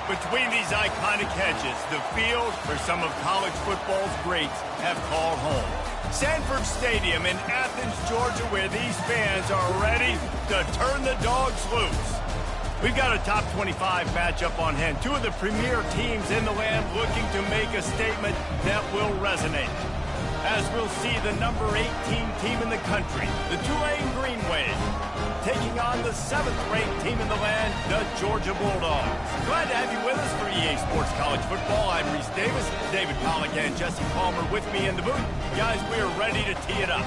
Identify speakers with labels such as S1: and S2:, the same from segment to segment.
S1: Between these iconic hedges, the field where some of college football's greats have called home. Sanford Stadium in Athens, Georgia, where these fans are ready to turn the dogs loose. We've got a top 25 matchup on hand. Two of the premier teams in the land looking to make a statement that will resonate. As we'll see the number 18 team in the country, the Tulane Green Wave, taking on the 7th-ranked team in the land, the Georgia Bulldogs. Glad to have you with us for EA Sports College Football. I'm Reese Davis, David Pollack and Jesse Palmer with me in the booth. Guys, we are ready to tee it up.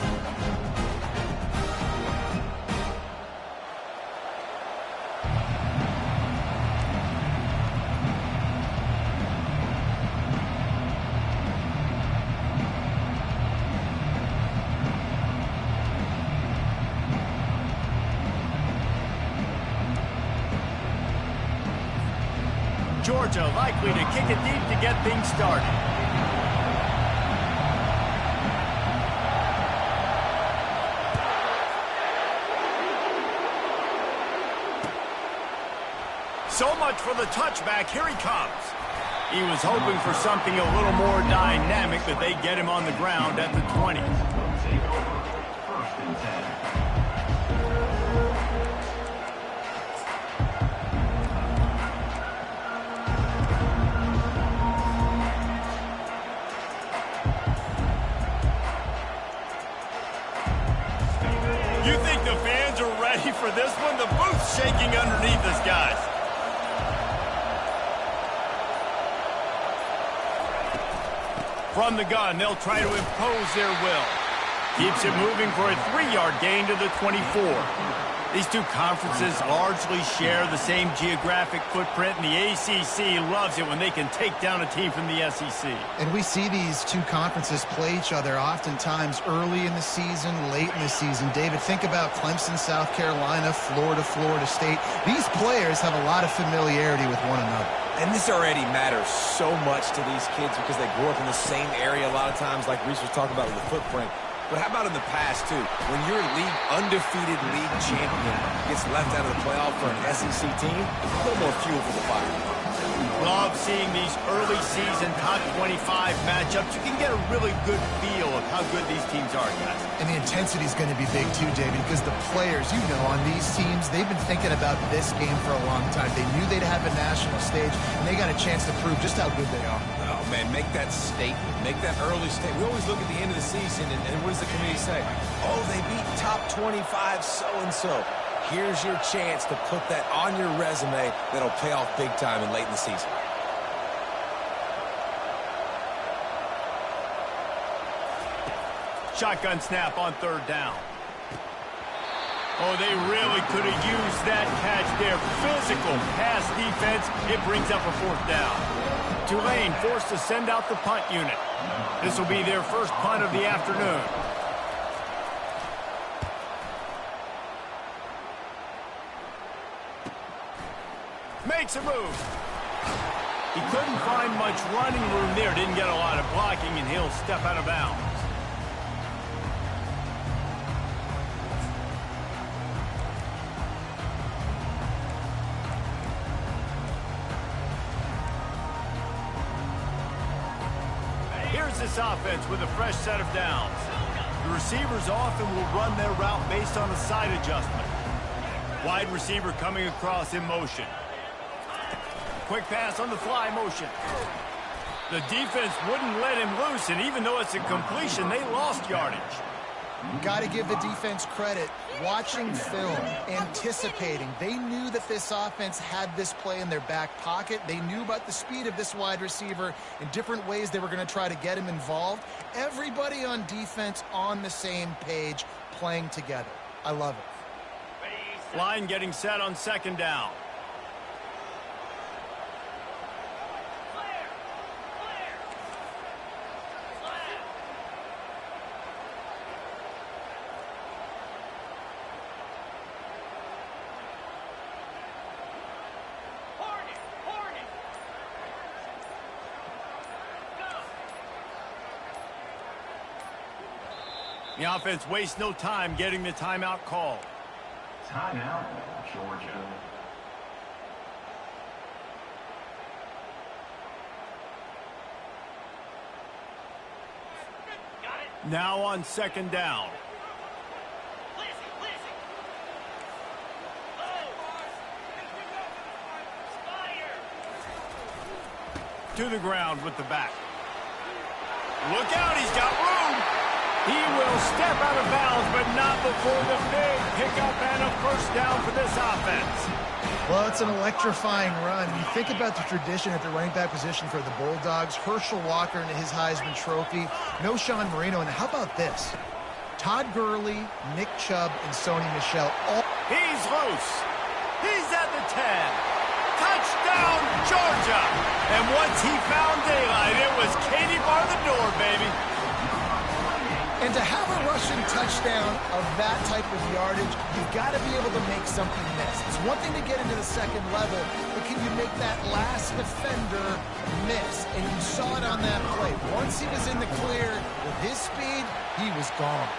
S1: Georgia likely to kick it deep to get things started. So much for the touchback. Here he comes. He was hoping for something a little more dynamic, but they get him on the ground at the 20. First and 10. You think the fans are ready for this one? The booth's shaking underneath us, guys. From the gun, they'll try to impose their will. Keeps it moving for a 3-yard gain to the 24. These two conferences largely share the same geographic footprint, and the ACC loves it when they can take down a team from the SEC.
S2: And we see these two conferences play each other oftentimes early in the season, late in the season. David, think about Clemson, South Carolina, Florida, Florida State. These players have a lot of familiarity with one another.
S3: And this already matters so much to these kids because they grew up in the same area a lot of times, like Reese was talking about with the footprint. But how about in the past, too? When your undefeated league champion gets left out of the playoff for an SEC team, a little more fuel for the fire.
S1: Love seeing these early season top 25 matchups. You can get a really good feel of how good these teams are, guys.
S2: And the intensity is going to be big, too, David, because the players, you know, on these teams, they've been thinking about this game for a long time. They knew they'd have a national stage, and they got a chance to prove just how good they are.
S3: Oh, man, make that statement. Make that early statement. We always look at the end of the season, and what does the committee say? Oh, they beat top 25 so-and-so. Here's your chance to put that on your resume that'll pay off big time and late in the season.
S1: Shotgun snap on 3rd down. Oh, they really could have used that catch there. Physical pass defense. It brings up a 4th down. Tulane forced to send out the punt unit. This will be their first punt of the afternoon. Makes a move. He couldn't find much running room there. Didn't get a lot of blocking, and he'll step out of bounds. Here's this offense with a fresh set of downs. The receivers often will run their route based on a side adjustment. Wide receiver coming across in motion. Quick pass on the fly motion. The defense wouldn't let him loose, and even though it's a completion, they lost yardage.
S2: Got to give the defense credit. Watching film, anticipating. They knew that this offense had this play in their back pocket. They knew about the speed of this wide receiver in different ways they were going to try to get him involved. Everybody on defense on the same page, playing together. I love it.
S1: Line getting set on 2nd down. The offense wastes no time getting the timeout called.
S4: Timeout, Georgia.
S1: Now on second down. To the ground with the back. Look out, he's got room. He will step out of bounds, but not before the big pickup and a first down for this offense.
S2: Well, it's an electrifying run. You think about the tradition at the running back position for the Bulldogs. Herschel Walker into his Heisman Trophy. No Sean Marino. And how about this? Todd Gurley, Nick Chubb, and Sony Michel.
S1: He's loose. He's at the 10. Touchdown, Georgia. And once he found daylight, it was Katie bar the door, baby.
S2: And to have a rushing touchdown of that type of yardage, you've got to be able to make something miss. It's one thing to get into the second level, but can you make that last defender miss? And you saw it on that play. Once he was in the clear with his speed, he was gone.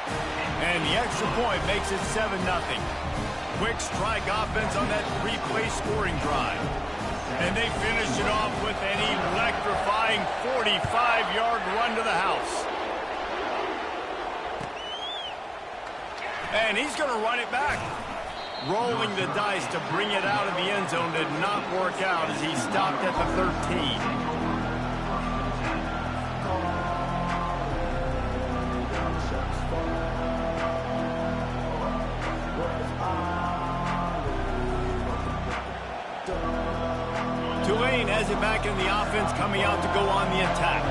S1: And the extra point makes it 7-0. Quick strike offense on that three-play scoring drive. And they finished it off with an electrifying 45-yard run to the house. And he's going to run it back. Rolling the dice to bring it out of the end zone did not work out as he stopped at the 13. Tulane has it back in the offense, coming out to go on the attack.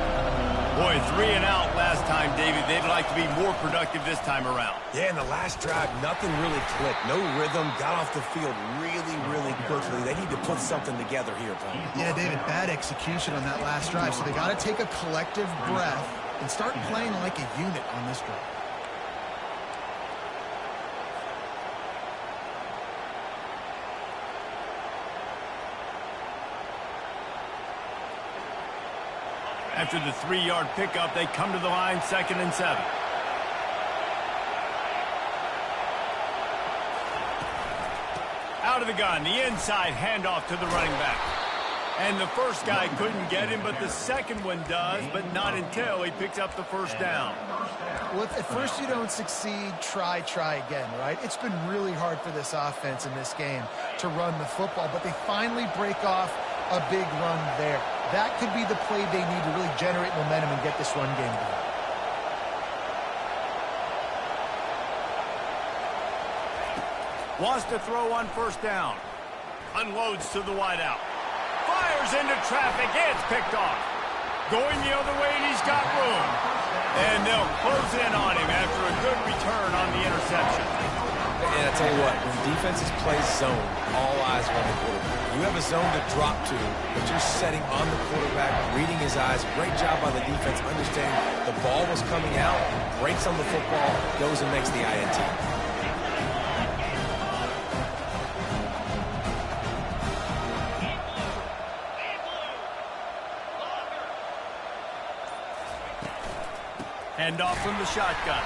S1: Boy, 3 and out last time, David. They'd like to be more productive this time around.
S3: Yeah, in the last drive, nothing really clicked. No rhythm, got off the field really, really quickly. They need to put something together here, Paul.
S2: Yeah, David, bad execution on that last drive. So they got to take a collective breath and start playing like a unit on this drive.
S1: After the 3-yard pickup, they come to the line, 2nd and 7. Out of the gun, the inside handoff to the running back. And the first guy couldn't get him, but the second one does, but not until he picks up the first down.
S2: Well, if at first you don't succeed, try again, right? It's been really hard for this offense in this game to run the football, but they finally break off a big run there. That could be the play they need to really generate momentum and get this run game going.
S1: Wants to throw on first down. Unloads to the wideout. Fires into traffic. It's picked off. Going the other way, and he's got room. And they'll close in on him after a good return on the interception.
S3: And I tell you what, when defenses play zone, all eyes are on the quarterback. You have a zone to drop to, but you're setting on the quarterback, reading his eyes. Great job by the defense, understanding the ball was coming out, breaks on the football, goes and makes the INT.
S1: Hand off from the shotgun.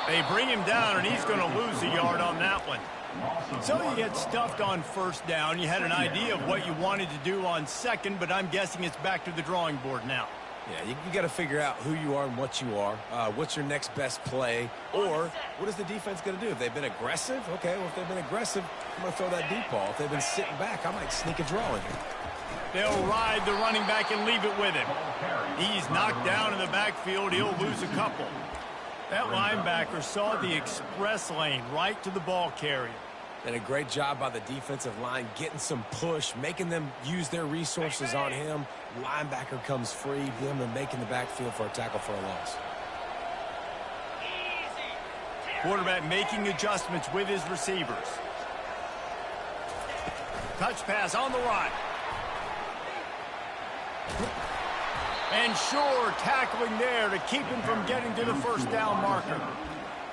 S1: They bring him down, and he's going to lose a yard on that one. So you get stuffed on first down. You had an idea of what you wanted to do on second, but I'm guessing it's back to the drawing board now.
S3: Yeah, you got to figure out who you are and what you are. What's your next best play? Or what is the defense going to do? If they've been aggressive, okay, well, if they've been aggressive, I'm going to throw that deep ball. If they've been sitting back, I might sneak a draw in here.
S1: They'll ride the running back and leave it with him. He's knocked down in the backfield. He'll lose a couple. That linebacker saw the express lane right to the ball carrier.
S3: And a great job by the defensive line getting some push, making them use their resources on him. Linebacker comes free, them to making the backfield for a tackle for a loss.
S1: Quarterback making adjustments with his receivers. Touch pass on the right. And sure, tackling there to keep him from getting to the first down marker.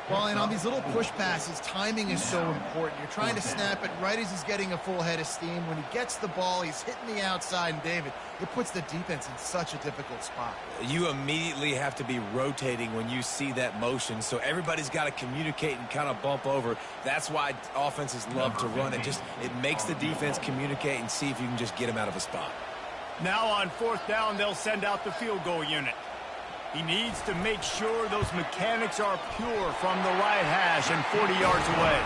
S2: Well, and on these little push passes, timing is so important. You're trying to snap it right as he's getting a full head of steam. When he gets the ball, he's hitting the outside, and David, it puts the defense in such a difficult spot.
S3: You immediately have to be rotating when you see that motion, so everybody's got to communicate and kind of bump over. That's why offenses love to run it. It makes the defense communicate and see if you can just get him out of a spot.
S1: Now on fourth down, they'll send out the field goal unit. He needs to make sure those mechanics are pure from the right hash and 40 yards away.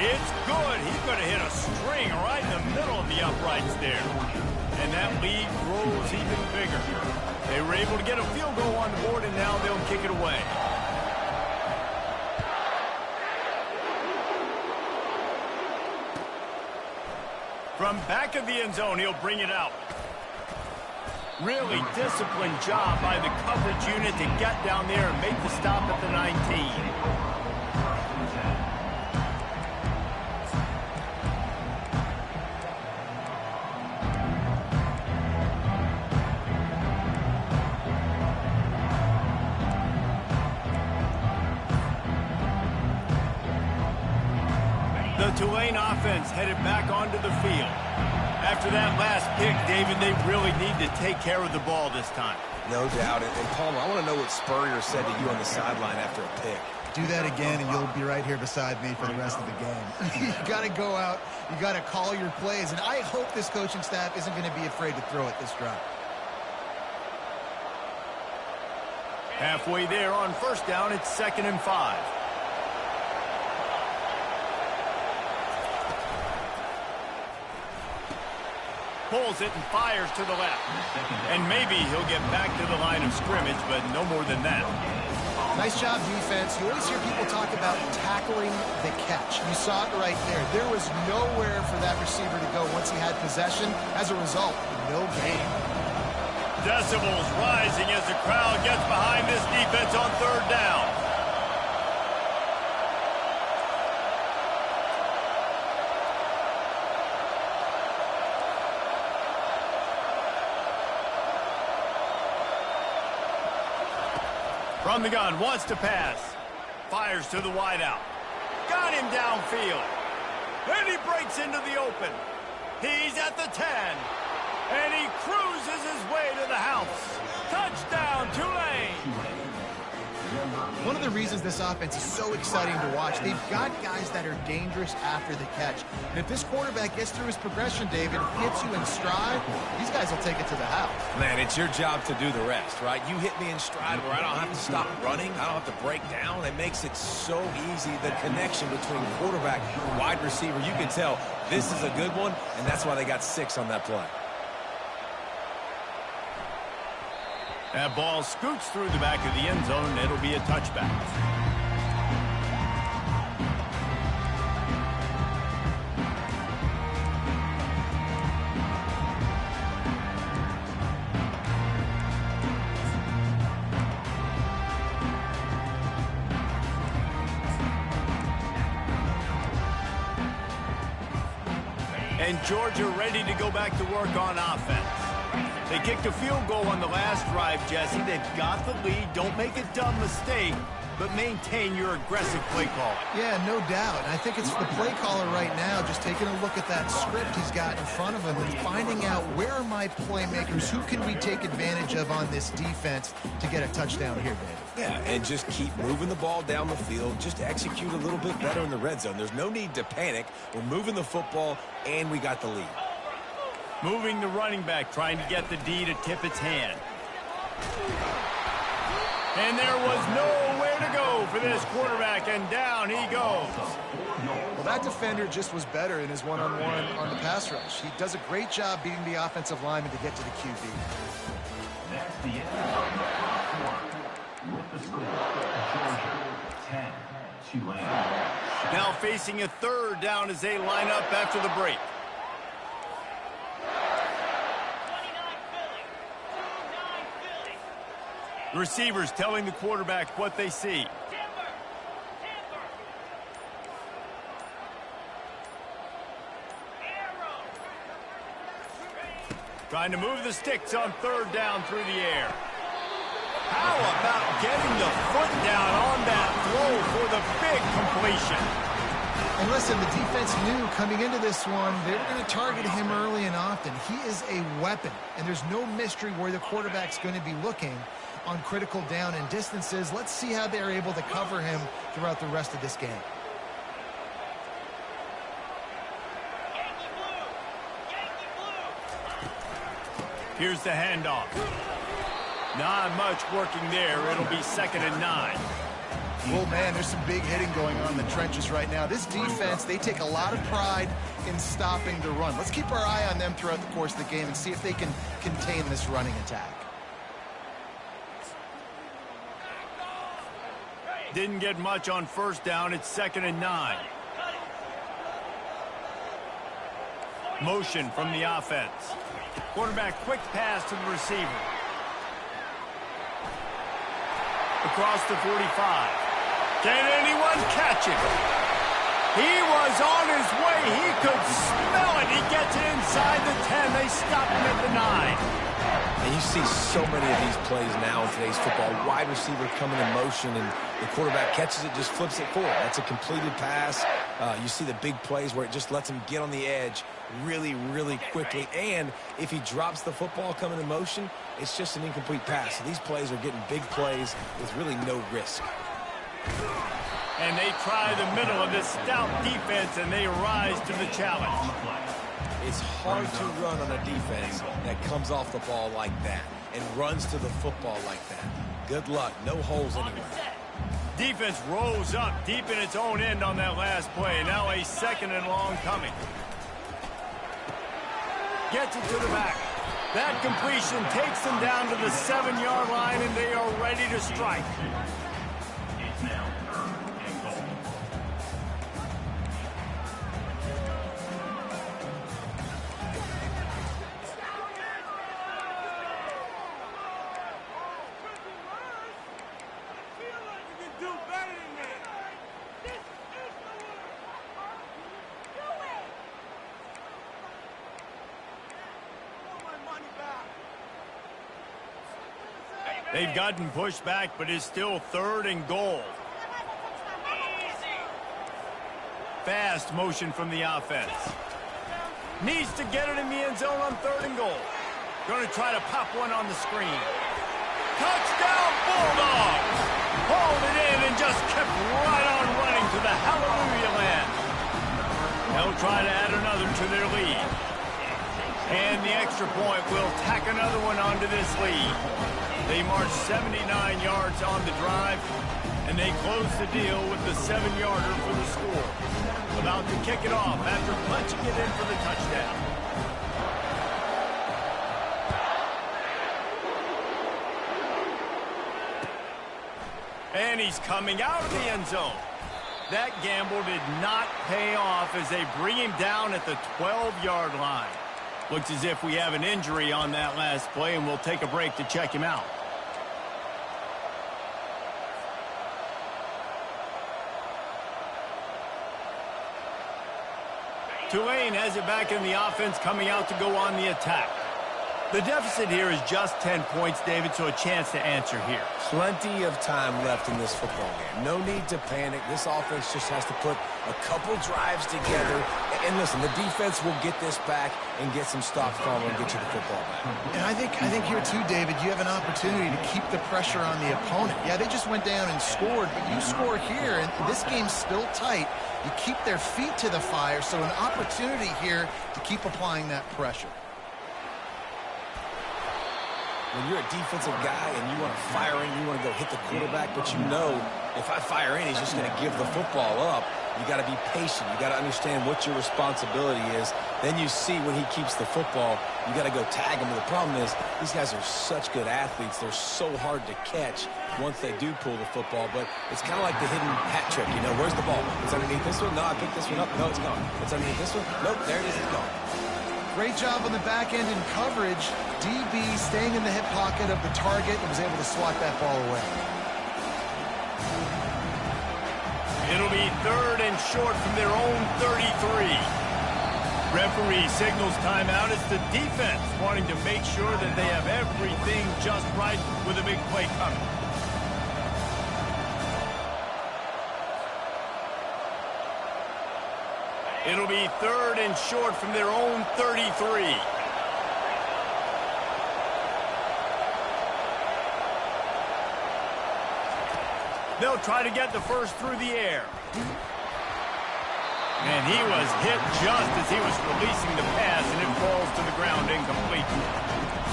S1: It's good. He's going to hit a string right in the middle of the uprights there. And that lead grows even bigger. They were able to get a field goal on the board, and now they'll kick it away. From back of the end zone, he'll bring it out. Really disciplined job by the coverage unit to get down there and make the stop at the 19. The Tulane offense headed back onto the field. After that last pick, David, they really need to take care of the ball this time.
S3: No doubt. And Palmer, I want to know what Spurrier said to you on the sideline after a pick.
S2: Do that again, and you'll be right here beside me for the rest of the game. You got to go out. You got to call your plays. And I hope this coaching staff isn't going to be afraid to throw it this drive.
S1: Halfway there on first down, it's 2nd and 5. Pulls it and fires to the left. And maybe he'll get back to the line of scrimmage, but no more than that.
S2: Nice job, defense. You always hear people talk about tackling the catch. You saw it right there. There was nowhere for that receiver to go once he had possession. As a result, no gain.
S1: Decibels rising as the crowd gets behind this defense on 3rd down. From the gun, wants to pass. Fires to the wideout. Got him downfield. Then he breaks into the open. He's at the 10. And he cruises his way to the house. Touchdown, Tulane.
S2: One of the reasons this offense is so exciting to watch, they've got guys that are dangerous after the catch. And if this quarterback gets through his progression, David, hits you in stride, these guys will take it to the house.
S3: Man, it's your job to do the rest, right? You hit me in stride where I don't have to stop running. I don't have to break down. It makes it so easy, the connection between quarterback and wide receiver. You can tell this is a good one, and that's why they got 6 on that play.
S1: That ball scoots through the back of the end zone, and it'll be a touchback. And Georgia ready to go back to work on offense. They kicked a field goal on the last drive, Jesse. They've got the lead. Don't make a dumb mistake, but maintain your aggressive play call.
S2: Yeah, no doubt. And I think it's the play caller right now just taking a look at that script he's got in front of him and finding out where are my playmakers, who can we take advantage of on this defense to get a touchdown here, David.
S3: Yeah, and just keep moving the ball down the field. Just execute a little bit better in the red zone. There's no need to panic. We're moving the football, and we got the lead.
S1: Moving the running back, trying to get the D to tip its hand. And there was nowhere to go for this quarterback, and down he goes.
S2: Well, that defender just was better in his one-on-one on the pass rush. He does a great job beating the offensive lineman to get to the QB.
S4: That's the end of with the score, Georgia 10, Tulane.
S1: Now facing a 3rd down as they line up after the break. Receivers telling the quarterback what they see. Trying to move the sticks on 3rd down through the air. How about getting the foot down on that throw for the big completion?
S2: And listen, the defense knew coming into this one, they were going to target him early and often. He is a weapon, and there's no mystery where the quarterback's going to be looking on critical down and distances. Let's see how they're able to cover him throughout the rest of this game.
S1: Here's the handoff. Not much working there. It'll be 2nd and 9.
S2: Well, man, there's some big hitting going on in the trenches right now. This defense, they take a lot of pride in stopping the run. Let's keep our eye on them throughout the course of the game and see if they can contain this running attack.
S1: Didn't get much on 1st down. It's 2nd and 9. Motion from the offense. Quarterback quick pass to the receiver. Across the 45. Can anyone catch it? He was on his way. He could smell it. He gets it inside the 10. They stop him at the 9.
S3: And you see so many of these plays now in today's football. Wide receiver coming in motion, and the quarterback catches it, just flips it forward. That's a completed pass. You see the big plays where it just lets him get on the edge really, really quickly. And if he drops the football coming in motion, it's just an incomplete pass. So these plays are getting big plays with really no risk.
S1: And they try the middle of this stout defense, and they rise to the challenge.
S3: It's hard to run on a defense that comes off the ball like that and runs to the football like that. Good luck. No holes anywhere.
S1: Defense rolls up deep in its own end on that last play. Now a 2nd and long coming. Gets it to the back. That completion takes them down to the 7-yard line, and they are ready to strike.
S4: It's now 3rd and goal.
S1: They've gotten pushed back, but it's still 3rd and goal. Fast motion from the offense. Needs to get it in the end zone on 3rd and goal. Going to try to pop one on the screen. Touchdown, Bulldogs! Hauled it in and just kept right on running to the hallelujah land. They'll try to add another to their lead. And the extra point will tack another one onto this lead. They march 79 yards on the drive, and they close the deal with the 7-yarder for the score. About to kick it off after punching it in for the touchdown. And he's coming out of the end zone. That gamble did not pay off as they bring him down at the 12-yard line. Looks as if we have an injury on that last play, and we'll take a break to check him out. Tulane has it back in the offense, coming out to go on the attack. The deficit here is just 10 points, David, so a chance to answer here.
S3: Plenty of time left in this football game. No need to panic. This offense just has to put a couple drives together. And listen, the defense will get this back and get some stops going and get you the football back.
S2: And I think here too, David, you have an opportunity to keep the pressure on the opponent. Yeah, they just went down and scored, but you score here, and this game's still tight. You keep their feet to the fire, so an opportunity here to keep applying that pressure.
S3: When you're a defensive guy and you want to fire in, you want to go hit the quarterback, but you know if I fire in, he's just going to give the football up. You got to be patient. You got to understand what your responsibility is. Then you see when he keeps the football, you got to go tag him. But the problem is these guys are such good athletes. They're so hard to catch once they do pull the football. But it's kind of like the hidden hat trick. You know, where's the ball? It's underneath this one. No, I picked this one up. No, it's gone. It's underneath this one. Nope, there it is. It's gone.
S2: Great job on the back end in coverage. DB staying in the hip pocket of the target and was able to swat that ball away.
S1: It'll be 3rd and short from their own 33. Referee signals timeout. It's the defense wanting to make sure that they have everything just right with a big play coming. It'll be 3rd and short from their own 33. They'll try to get the first through the air. And he was hit just as he was releasing the pass, and it falls to the ground incomplete.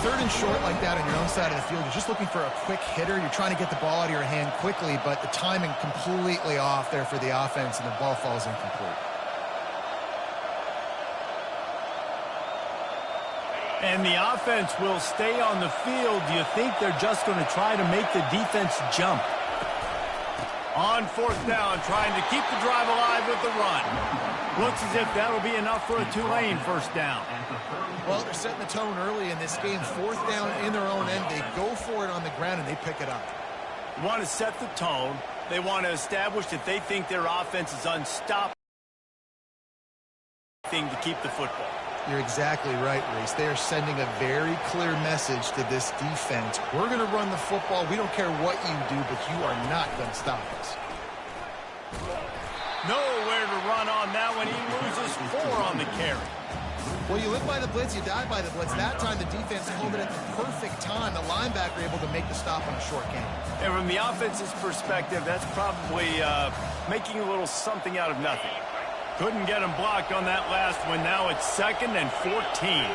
S2: third and short like that on your own side of the field, you're just looking for a quick hitter. You're trying to get the ball out of your hand quickly, but the timing completely off there for the offense, and the ball falls incomplete.
S1: And the offense will stay on the field. Do you think they're just going to try to make the defense jump? On fourth down, trying to keep the drive alive with the run. Looks as if that'll be enough for a Tulane first down.
S2: Well, they're setting the tone early in this game. Fourth down in their own end. They go for it on the ground, and they pick it up.
S1: They want to set the tone. They want to establish that they think their offense is unstoppable to keep the football.
S2: You're exactly right, Reese. They are sending a very clear message to this defense. We're going to run the football. We don't care what you do, but you are not going to stop us.
S1: Nowhere to run on that one. He loses 4 on the carry.
S2: Well, you live by the blitz, you die by the blitz. That time the defense called it at the perfect time. The linebacker able to make the stop on a short game.
S1: And from the offense's perspective, that's probably making a little something out of nothing. Couldn't get him blocked on that last one. Now it's 2nd and 14.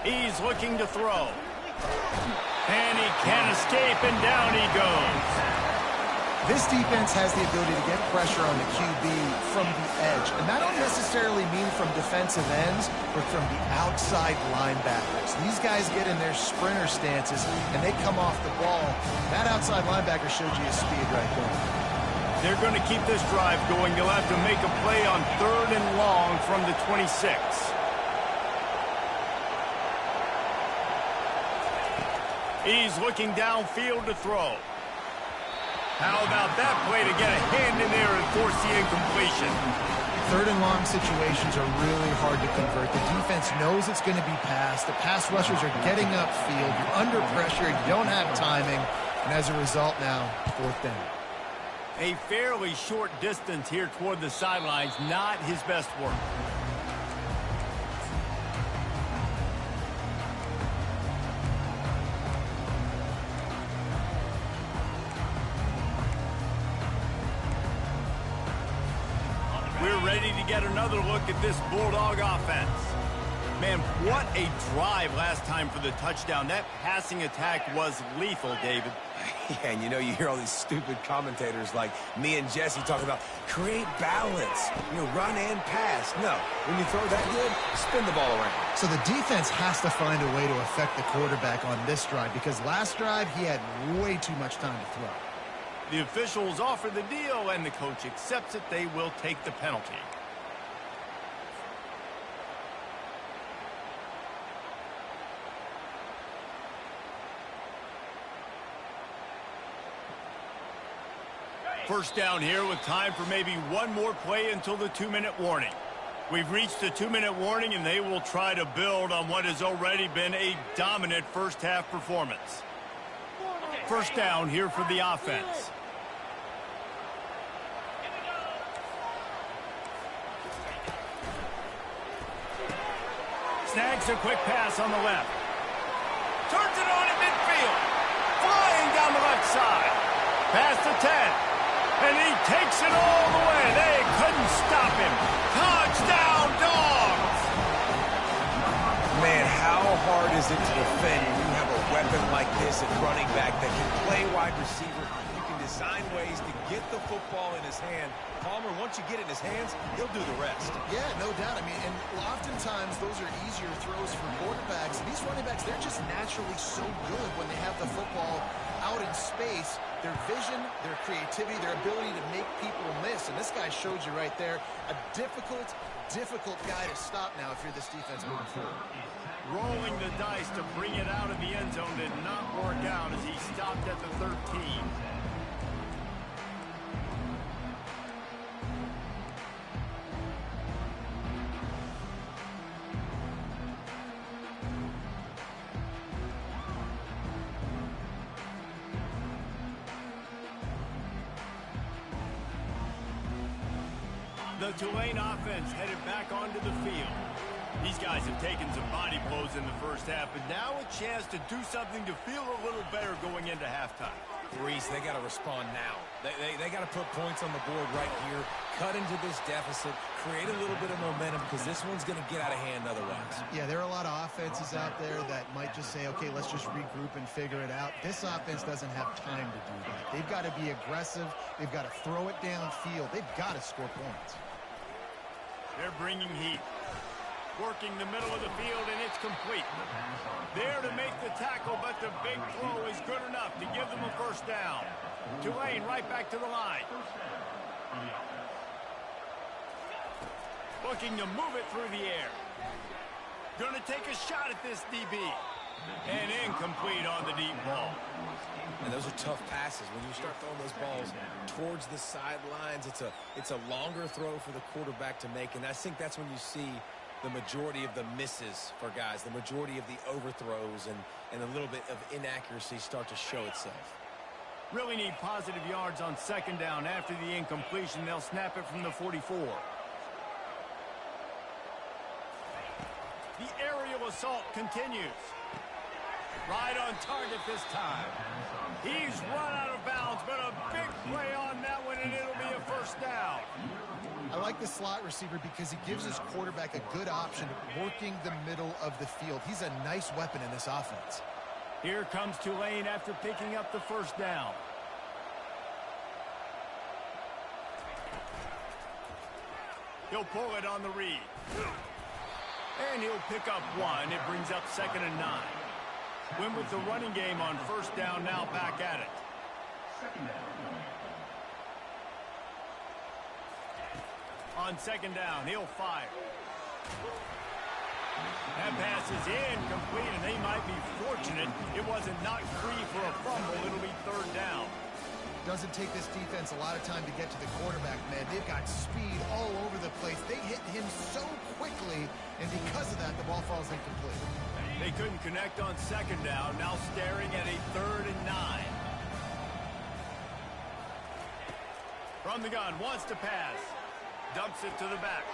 S1: He's looking to throw. And he can't escape, and down he goes.
S2: This defense has the ability to get pressure on the QB from the edge. And that don't necessarily mean from defensive ends, but from the outside linebackers. These guys get in their sprinter stances, and they come off the ball. That outside linebacker showed you his speed right there.
S1: They're going to keep this drive going. They'll have to make a play on 3rd and long from the 26. He's looking downfield to throw. How about that play to get a hand in there and force the incompletion?
S2: 3rd and long situations are really hard to convert. The defense knows it's going to be passed. The pass rushers are getting upfield. You're under pressure. You don't have timing. And as a result now, 4th down.
S1: A fairly short distance here toward the sidelines. Not his best work. We're ready to get another look at this Bulldog offense. Man, what a drive last time for the touchdown. That passing attack was lethal, David.
S3: Yeah, and you hear all these stupid commentators like me and Jesse talking about create balance, run and pass. No, when you throw that good, spin the ball around.
S2: So the defense has to find a way to affect the quarterback on this drive, because last drive he had way too much time to throw.
S1: The officials offer the deal, and the coach accepts it. They will take the penalty. First down here with time for maybe one more play until the 2-minute warning. We've reached the 2-minute warning, and they will try to build on what has already been a dominant first-half performance. First down here for the offense. Snags a quick pass on the left. Turns it on at midfield. Flying down the left side. Past the 10. And he takes it all the way. They couldn't stop him. Touchdown, Dogs!
S3: Man, how hard is it to defend when you have a weapon like this at running back that can play wide receiver? You can design ways to get the football in his hand. Palmer, once you get it in his hands, he'll do the rest.
S2: Yeah, no doubt. I mean, and oftentimes those are easier throws for quarterbacks. These running backs, they're just naturally so good when they have the football out in space. Their vision, their creativity, their ability to make people miss. And this guy showed you right there, a difficult guy to stop now if you're this defense moving forward.
S1: Rolling the dice to bring it out of the end zone did not work out as he stopped at the 13. The Tulane offense headed back onto the field. These guys have taken some body blows in the first half, but now a chance to do something to feel a little better going into halftime.
S3: Reese, they got to respond now. They got to put points on the board right here, cut into this deficit, create a little bit of momentum because this one's going to get out of hand otherwise.
S2: Yeah, there are a lot of offenses out there that might just say, okay, let's just regroup and figure it out. This offense doesn't have time to do that. They've got to be aggressive. They've got to throw it downfield. They've got to score points.
S1: They're bringing heat. Working the middle of the field, and it's complete. There to make the tackle, but the big throw is good enough to give them a first down. Tulane right back to the line. Looking to move it through the air. Going to take a shot at this DB. And incomplete on the deep ball.
S3: And those are tough passes. When you start throwing those balls towards the sidelines, it's a longer throw for the quarterback to make, and I think that's when you see the majority of the misses for guys, the majority of the overthrows and a little bit of inaccuracy start to show itself.
S1: Really need positive yards on second down. After the incompletion, they'll snap it from the 44. The aerial assault continues. Right on target this time. He's run out of bounds, but a big play on that one, and it'll be a first down.
S2: I like the slot receiver because he gives his quarterback a good option working the middle of the field. He's a nice weapon in this offense.
S1: Here comes Tulane after picking up the first down. He'll pull it on the read. And he'll pick up one. It brings up 2nd and 9. Win with the running game on first down, now back at it. On second down, he'll fire. That pass is incomplete, and they might be fortunate it wasn't knocked free for a fumble. It'll be 3rd down.
S2: Doesn't take this defense a lot of time to get to the quarterback, man. They've got speed all over the place. They hit him so quickly, and because of that, the ball falls incomplete.
S1: They couldn't connect on second down, now staring at a 3rd and 9. From the gun, wants to pass. Dumps it to the back.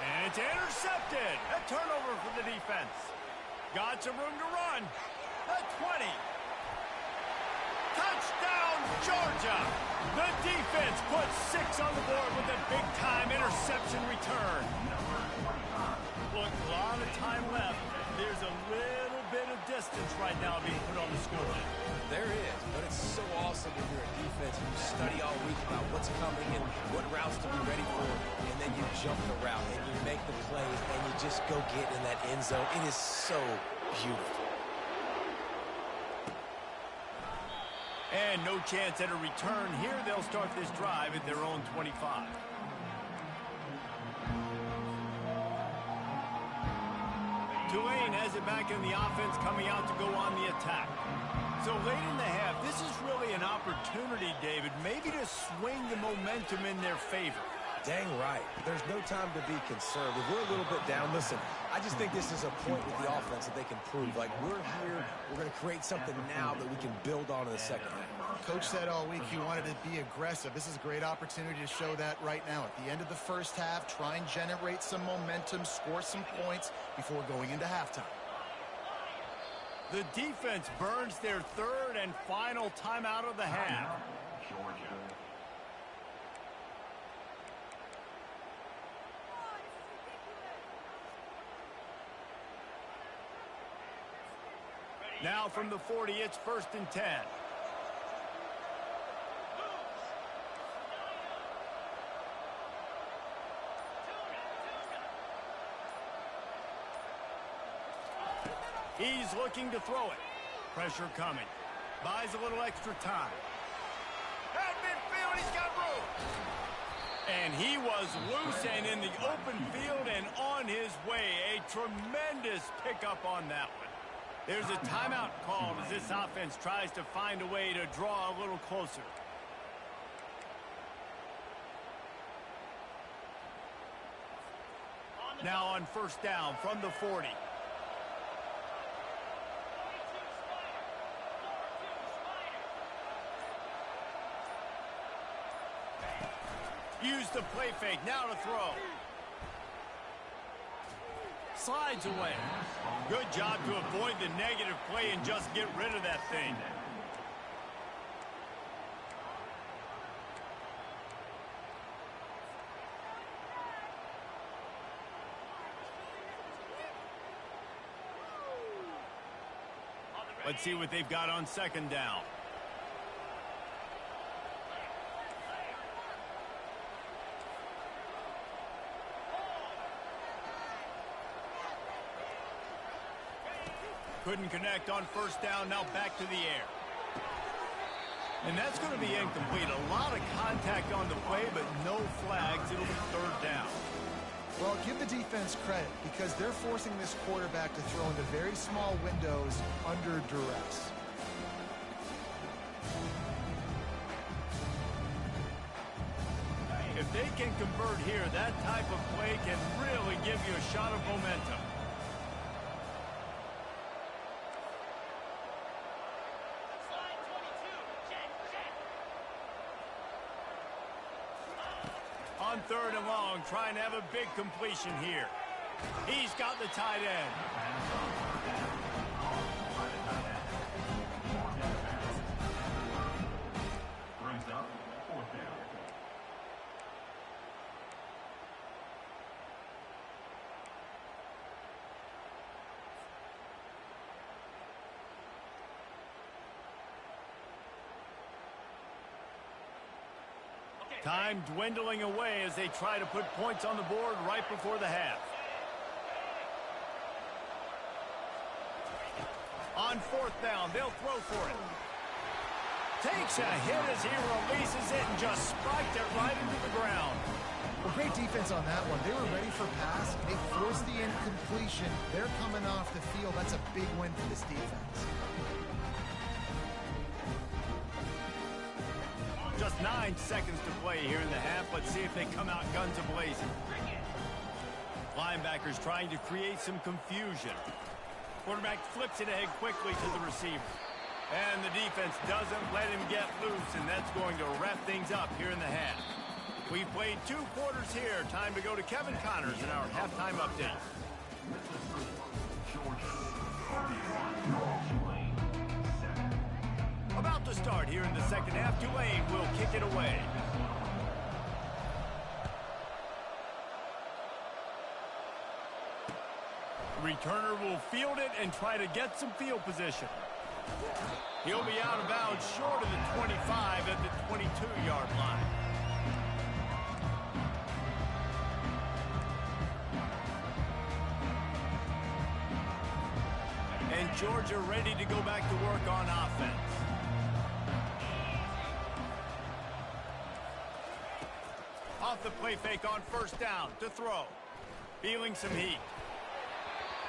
S1: And it's intercepted. A turnover for the defense. Got some room to run. A 20. Touchdown, Georgia. The defense puts 6 on the board with a big-time interception return. Look, a lot of time left. There's a little bit of distance right now being put on the scoreboard.
S3: There is, but it's so awesome when you're a defense and you study all week about what's coming and what routes to be ready for, and then you jump the route and you make the plays and you just go get in that end zone. It is so beautiful.
S1: And no chance at a return here. They'll start this drive at their own 25. Tulane has it back in the offense, coming out to go on the attack. So late in the half, this is really an opportunity, David, maybe to swing the momentum in their favor.
S3: Dang right. There's no time to be concerned. If we're a little bit down, listen, I just think this is a point with the offense that they can prove. Like, we're here, we're going to create something now that we can build on in the second half.
S2: Coach said all week he wanted to be aggressive. This is a great opportunity to show that right now. At the end of the first half, try and generate some momentum, score some points before going into halftime.
S1: The defense burns their 3rd and final timeout of the half.
S4: Georgia.
S1: Now from the 40, it's 1st and 10. He's looking to throw it. Pressure coming. Buys a little extra time. At midfield, he's got room. And he was loose and in the open field and on his way. A tremendous pickup on that one. There's a timeout called as this offense tries to find a way to draw a little closer. Now on first down from the 40. Use the play fake, now to throw. slides away. Good job to avoid the negative play and just get rid of that thing. Let's see what they've got on second down. Couldn't connect on first down, now back to the air. And that's going to be incomplete. A lot of contact on the play, but no flags. It'll be third down.
S2: Well, give the defense credit because they're forcing this quarterback to throw into very small windows under duress.
S1: If they can convert here, that type of play can really give you a shot of momentum. On third and long, trying to have a big completion here. He's got the tight end.
S4: Brings up fourth down.
S1: Time dwindling away as they try to put points on the board right before the half. On fourth down, they'll throw for it. Takes a hit as he releases it and just spiked it right into the ground.
S2: Well, great defense on that one. They were ready for pass. They forced the incompletion. They're coming off the field. That's a big win for this defense.
S1: Just 9 seconds to play here in the half. Let's see if they come out guns a-blazing. Linebackers trying to create some confusion. Quarterback flips it ahead quickly to the receiver. And the defense doesn't let him get loose, and that's going to wrap things up here in the half. We've played 2 quarters here. Time to go to Kevin Connors in our halftime update. About to start here in the second half. Tulane will kick it away. Returner will field it and try to get some field position. He'll be out of bounds short of the 25 at the 22-yard line. And Georgia ready to go back to work on offense. Off the play fake on first down to throw. Feeling some heat.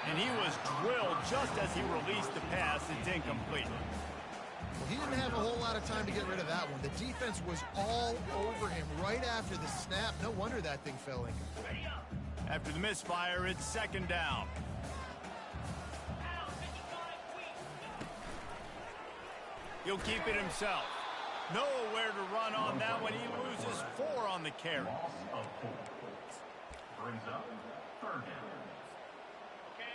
S1: And he was drilled just as he released the pass. It's incomplete.
S2: Well, he didn't have a whole lot of time to get rid of that one. The defense was all over him right after the snap. No wonder that thing fell incomplete.
S1: After the misfire, it's second down. He'll keep it himself. Nowhere to run on that one. He loses 4 on the carry.
S4: Loss of 4. Brings up third down.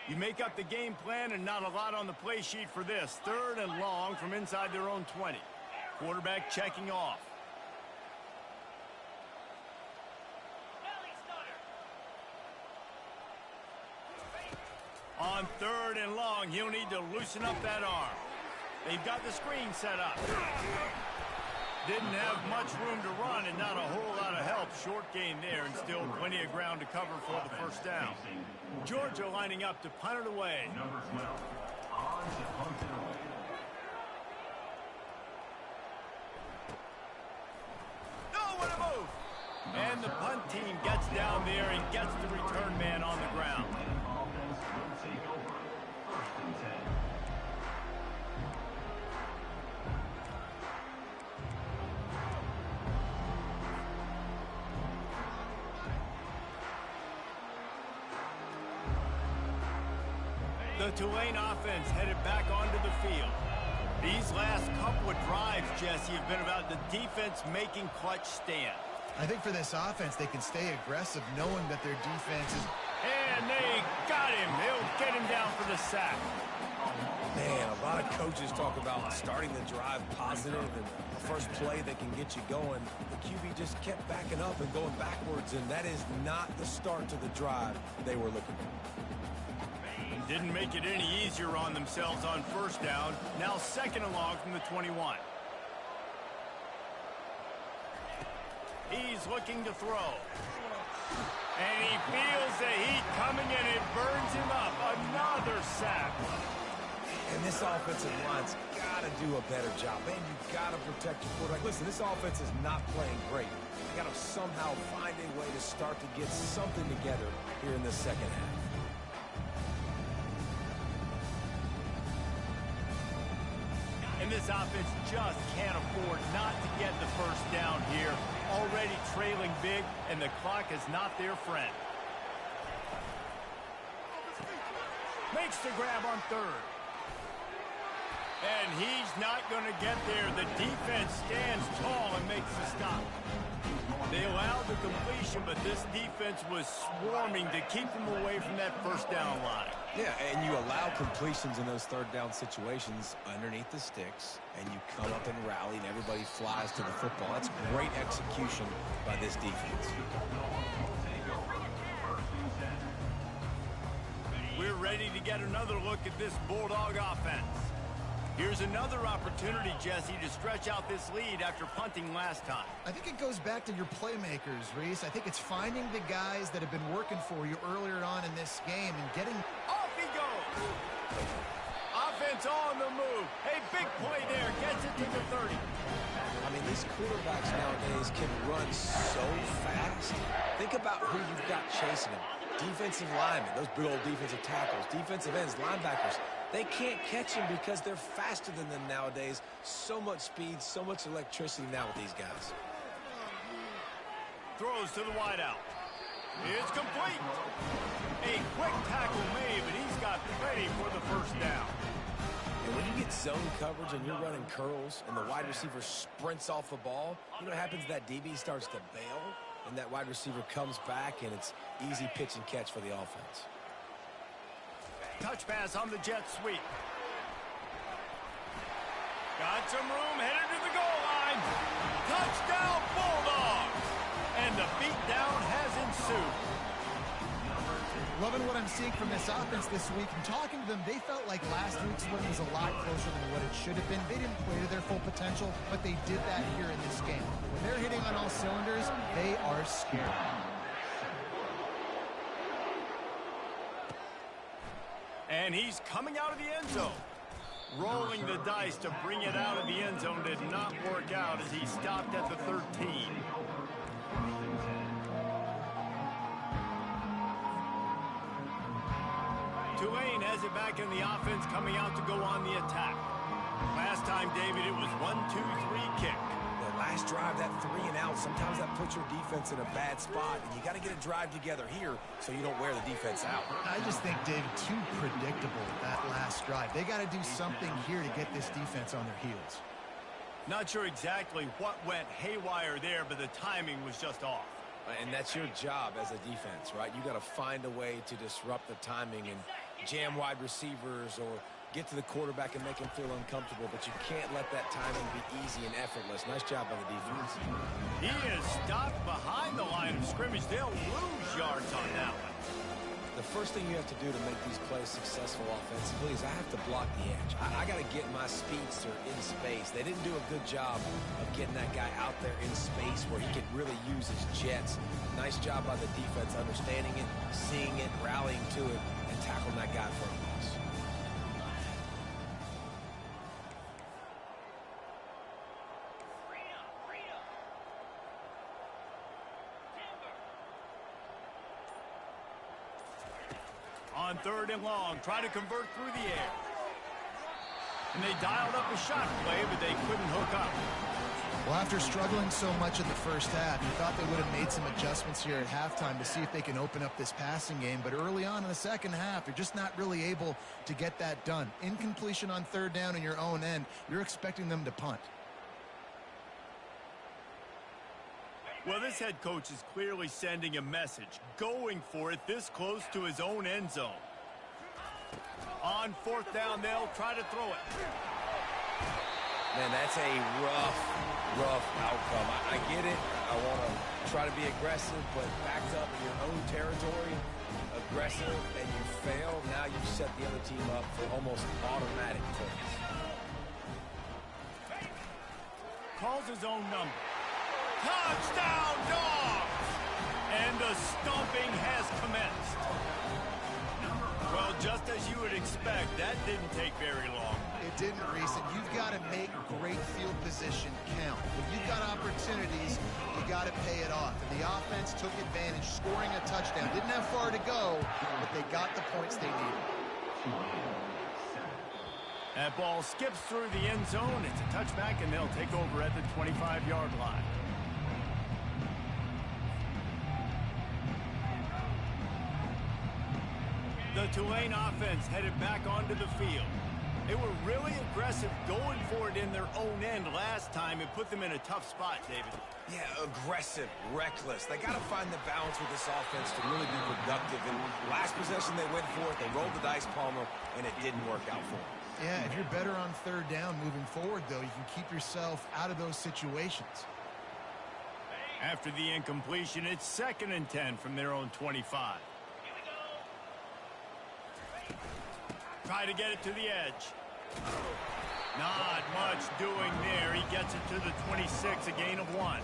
S1: You make up the game plan and not a lot on the play sheet for this. Third and long from inside their own 20. Quarterback checking off. On third and long, he'll need to loosen up that arm. They've got the screen set up. Didn't have much room to run and not a whole lot of help. Short gain there and still plenty of ground to cover for the first down. Georgia lining up to punt it away.
S4: Number 12 on to punt it away.
S1: Nowhere to move. And the punt team gets down there and gets the return man on the ground.
S4: Offense will take over. First and 10.
S1: The Tulane offense headed back onto the field. These last couple of drives, Jesse, have been about the defense making clutch stand.
S2: I think for this offense, they can stay aggressive knowing that their defense is
S1: And they got him. They'll get him down for the sack.
S3: Man, a lot of coaches talk about starting the drive positive and the first play that can get you going. The QB just kept backing up and going backwards, and that is not the start to the drive they were looking for.
S1: Didn't make it any easier on themselves on first down. Now second and long from the 21. He's looking to throw. And he feels the heat coming, and it burns him up. Another sack.
S3: And this offensive line's got to do a better job. Man, you've got to protect your quarterback. Listen, this offense is not playing great. You got to somehow find a way to start to get something together here in the second half.
S1: And this offense just can't afford not to get the first down here. Already trailing big, and the clock is not their friend. Makes the grab on third. And he's not going to get there. The defense stands tall and makes the stop. They allowed the completion, but this defense was swarming to keep them away from that first down line.
S3: Yeah, and you allow completions in those third down situations underneath the sticks, and you come up and rally, and everybody flies to the football. That's great execution by this defense.
S1: We're ready to get another look at this Bulldog offense. Here's another opportunity, Jesse, to stretch out this lead after punting last time.
S2: I think it goes back to your playmakers, Reese. I think it's finding the guys that have been working for you earlier on in this game and getting...
S1: Off he goes! Offense on the move. Hey, big play there. Gets it to the 30.
S3: I mean, these quarterbacks nowadays can run so fast. Think about who you've got chasing them. Defensive linemen, those big old defensive tackles, defensive ends, linebackers. They can't catch him because they're faster than them nowadays. So much speed, so much electricity now with these guys.
S1: Throws to the wideout. It's complete. A quick tackle made, but he's got plenty for the first down.
S3: And when you get zone coverage and you're running curls and the wide receiver sprints off the ball, you know what happens? That DB starts to bail, and that wide receiver comes back, and it's easy pitch and catch for the offense.
S1: Touch pass on the jet sweep. Got some room, headed to the goal line. Touchdown, Bulldogs! And the beatdown has ensued.
S2: Loving what I'm seeing from this offense this week. And talking to them, they felt like last week's win was a lot closer than what it should have been. They didn't play to their full potential, but they did that here in this game. When they're hitting on all cylinders, they are scared.
S1: And he's coming out of the end zone. Rolling the dice to bring it out of the end zone did not work out as he stopped at the 13. Tulane has it back in the offense, coming out to go on the attack. Last time, David, it was 1-2-3 kick.
S3: Last drive, that 3 and out, sometimes that puts your defense in a bad spot, and you got to get a drive together here so you don't wear the defense out.
S2: I just think, David, too predictable that last drive. They got to do something here to get this defense on their heels.
S1: Not sure exactly what went haywire there, but the timing was just off.
S3: And that's your job as a defense, right? You got to find a way to disrupt the timing and jam wide receivers or get to the quarterback and make him feel uncomfortable, but you can't let that timing be easy and effortless. Nice job by the defense.
S1: He is stopped behind the line of scrimmage. They'll lose yards on that one.
S3: The first thing you have to do to make these plays successful offensively is I have to block the edge. I got to get my speedster in space. They didn't do a good job of getting that guy out there in space where he could really use his jets. Nice job by the defense understanding it, seeing it, rallying to it, and tackling that guy for a loss.
S1: On third and long, try to convert through the air. And they dialed up a shot play, but they couldn't hook up.
S2: Well, after struggling so much in the first half, you thought they would have made some adjustments here at halftime to see if they can open up this passing game. But early on in the second half, you're just not really able to get that done. Incompletion on third down in your own end, you're expecting them to punt.
S1: Well, this head coach is clearly sending a message, going for it this close to his own end zone. On fourth down, they'll try to throw it.
S3: Man, that's a rough outcome. I get it. I want to try to be aggressive, but backed up in your own territory, aggressive, and you fail, now you've set the other team up for almost automatic points.
S1: Calls his own number. Touchdown, Dogs! And the stomping has commenced. Well, just as you would expect, that didn't take very long.
S2: It didn't, Reese, and you've got to make great field position count. When you've got opportunities, you got to pay it off. And the offense took advantage, scoring a touchdown. Didn't have far to go, but they got the points they needed.
S1: That ball skips through the end zone. It's a touchback, and they'll take over at the 25-yard line. The Tulane offense headed back onto the field. They were really aggressive going for it in their own end last time. It put them in a tough spot, David.
S3: Yeah, aggressive, reckless. They got to find the balance with this offense to really be productive. And last possession they went for it, they rolled the dice, Palmer, and it didn't work out for them.
S2: Yeah, if you're better on third down moving forward, though, you can keep yourself out of those situations.
S1: After the incompletion, it's 2nd and 10 from their own 25. Try to get it to the edge. Not much doing there. He gets it to the 26, a gain of 1.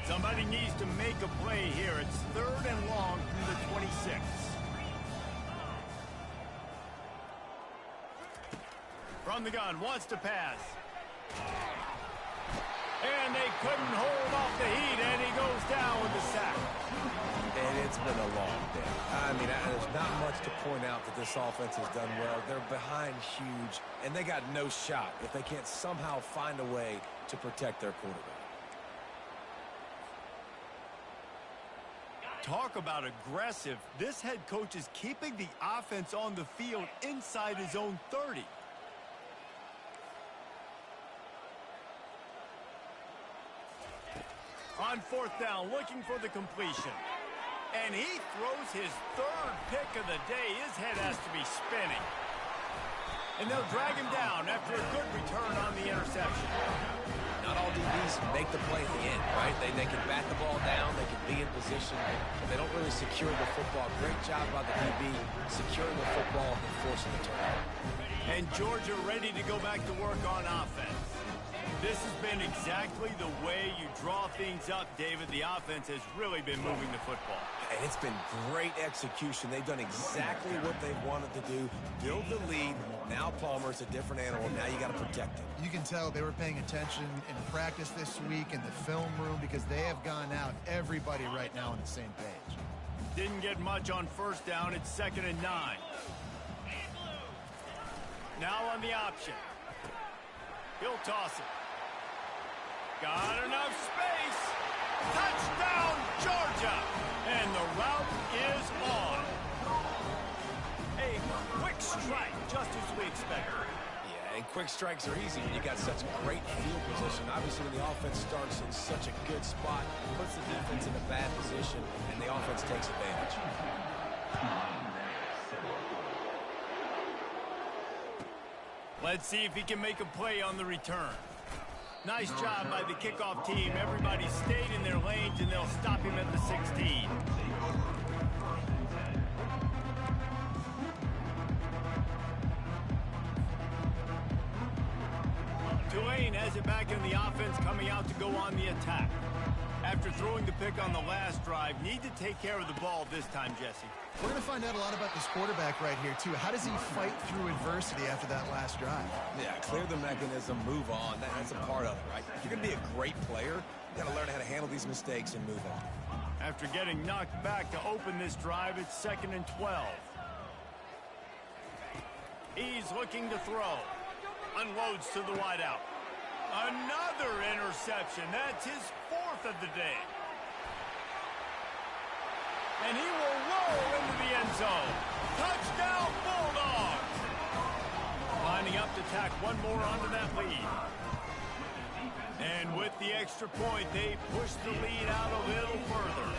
S1: Somebody needs to make a play here. It's 3rd and long from the 26. From the gun, wants to pass. And they couldn't hold off the heat, and he goes down with the sack.
S3: And it's been a long day. I mean, there's not much to point out that this offense has done well. They're behind huge, and they got no shot if they can't somehow find a way to protect their quarterback.
S1: Talk about aggressive. This head coach is keeping the offense on the field inside his own 30. On fourth down, looking for the completion. And he throws his 3rd pick of the day. His head has to be spinning. And they'll drag him down after a good return on the interception.
S3: Not all DBs make the play at the end, right? They can bat the ball down, they can be in position, but they don't really secure the football. Great job by the DB securing the football and forcing the turnover.
S1: And Georgia ready to go back to work on offense. This has been exactly the way you draw things up, David. The offense has really been moving the football.
S3: And it's been great execution. They've done exactly what they've wanted to do. Build the lead. Now Palmer's a different animal. Now you got to protect him.
S2: You can tell they were paying attention in practice this week in the film room because they have gone out, everybody right now on the same page.
S1: Didn't get much on first down. It's 2nd and 9. Now on the option. He'll toss it. Got enough space. Touchdown, Georgia. And the route is on. A quick strike, just as we expected.
S3: Yeah, and quick strikes are easy when you got such great field position. Obviously, when the offense starts in such a good spot, puts the defense in a bad position, and the offense takes advantage.
S1: Let's see if he can make a play on the return. Nice job by the kickoff team. Everybody stayed in their lanes, and they'll stop him at the 16. Tulane has it back in the offense, coming out to go on the attack. After throwing the pick on the last drive, need to take care of the ball this time, Jesse.
S2: We're going to find out a lot about this quarterback right here, too. How does he fight through adversity after that last drive?
S3: Yeah, clear the mechanism, move on. That's a part of it, right? If you're going to be a great player, you got to learn how to handle these mistakes and move on.
S1: After getting knocked back to open this drive, it's 2nd and 12. He's looking to throw. Unloads to the wideout. Another interception. That's his 4th of the day. And he will roll into the end zone. Touchdown, Bulldogs! Lining up to tack one more onto that lead. And with the extra point, they push the lead out a little further.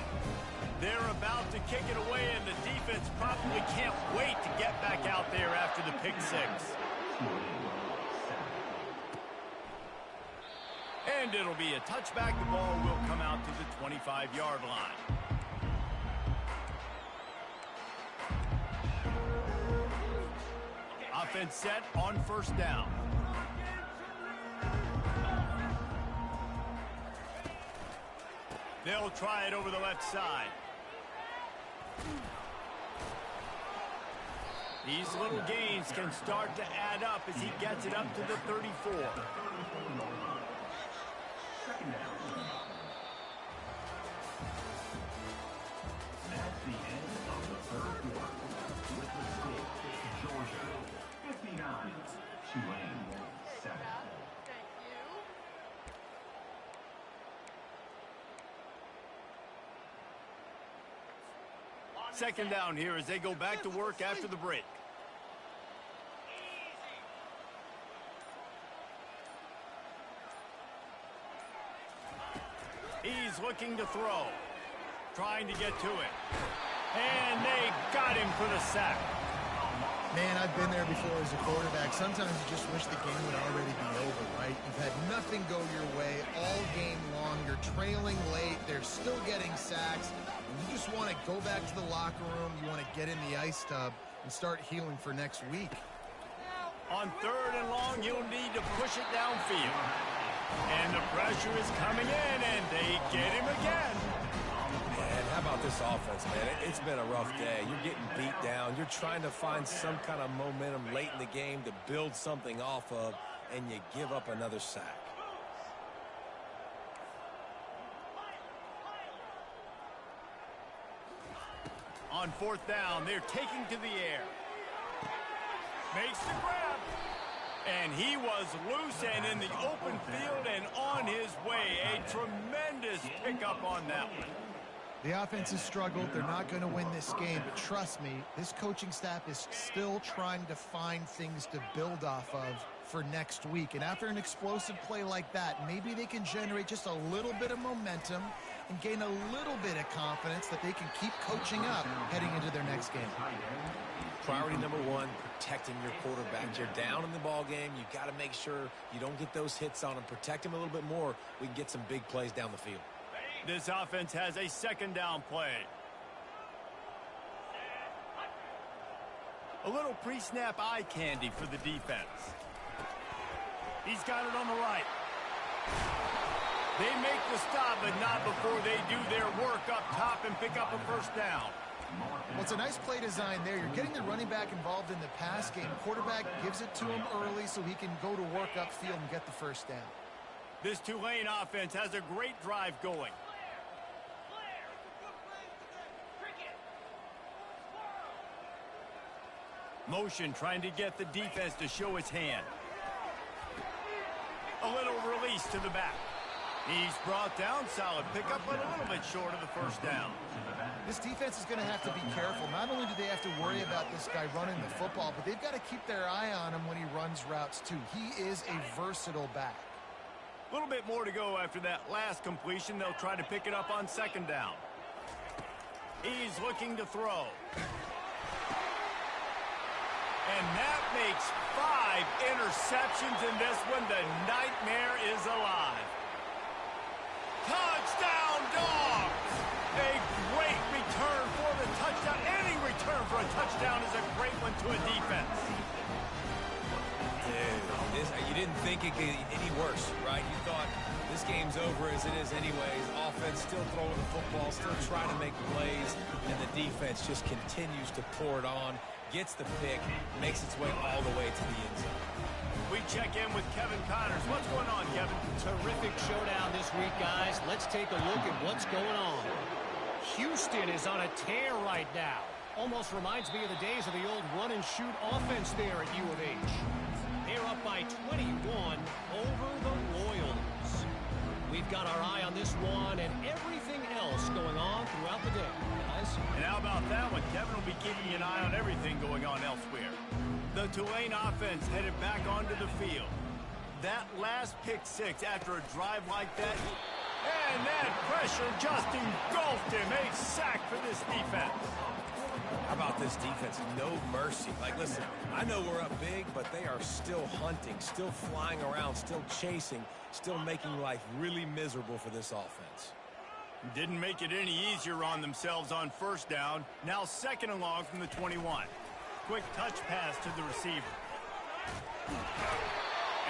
S1: They're about to kick it away, and the defense probably can't wait to get back out there after the pick six. And it'll be a touchback. The ball will come out to the 25-yard line. Offense set on first down. They'll try it over the left side. These little gains can start to add up as he gets it up to the 34.
S4: Second down. At the end of the third quarter, with the score, Georgia 59, Tulane 7.
S1: Second down here as they go back to work after the break. He's looking to throw. Trying to get to it. And they got him for the sack.
S2: Man, I've been there before as a quarterback. Sometimes you just wish the game would already be over, right? You've had nothing go your way all game long. You're trailing late. They're still getting sacks. And you just want to go back to the locker room. You want to get in the ice tub and start healing for next week.
S1: On third and long, you'll need to push it downfield. And the pressure is coming in, and they get him again.
S3: Man, how about this offense, man? It's been a rough day. You're getting beat down. You're trying to find some kind of momentum late in the game to build something off of, and you give up another sack.
S1: On fourth down, they're taking to the air. Makes the grab. And he was loose and in the open field and on his way. A tremendous pickup on that one.
S2: The offense has struggled. They're not going to win this game, but trust me, this coaching staff is still trying to find things to build off of for next week. And after an explosive play like that, maybe they can generate just a little bit of momentum and gain a little bit of confidence that they can keep coaching up heading into their next game.
S3: Priority number one, protecting your quarterback. You're down in the ball game. You got to make sure you don't get those hits on him. Protect him a little bit more. We can get some big plays down the field.
S1: This offense has a second down play. A little pre-snap eye candy for the defense. He's got it on the right. They make the stop, but not before they do their work up top and pick up a first down.
S2: Well, it's a nice play design there. You're getting the running back involved in the pass game. Quarterback gives it to him early so he can go to work upfield and get the first down.
S1: This Tulane offense has a great drive going. Motion trying to get the defense to show its hand. A little release to the back. He's brought down, solid pickup, but a little bit short of the first down.
S2: This defense is going to have to be careful. Not only do they have to worry about this guy running the football, but they've got to keep their eye on him when he runs routes too. He is a versatile back.
S1: A little bit more to go after that last completion. They'll try to pick it up on second down. He's looking to throw. And that makes 5 interceptions in this one. The nightmare is alive. Touchdown, Dogs! A great return for the touchdown. Any return for a touchdown is a great one to a defense.
S3: You didn't think it could get any worse, right? You thought this game's over as it is anyways. Offense still throwing the football, still trying to make plays, and the defense just continues to pour it on, gets the pick, makes its way all the way to the end zone.
S1: We check in with Kevin Connors. What's going on, Kevin?
S5: Terrific showdown this week, guys. Let's take a look at what's going on. Houston is on a tear right now. Almost reminds me of the days of the old run-and-shoot offense there at U of H. They're up by 21 over the Royals. We've got our eye on this one and everything else going on throughout the day, guys.
S1: How about that one? Kevin will be keeping an eye on everything going on elsewhere. The Tulane offense headed back onto the field. That last pick six after a drive like that, and that pressure just engulfed him. A sack for this defense.
S3: How about this defense? No mercy. Like, listen, I know we're up big, but they are still hunting, still flying around, still chasing, still making life really miserable for this offense.
S1: Didn't make it any easier on themselves on first down. Now second and long from the 21. Quick touch pass to the receiver.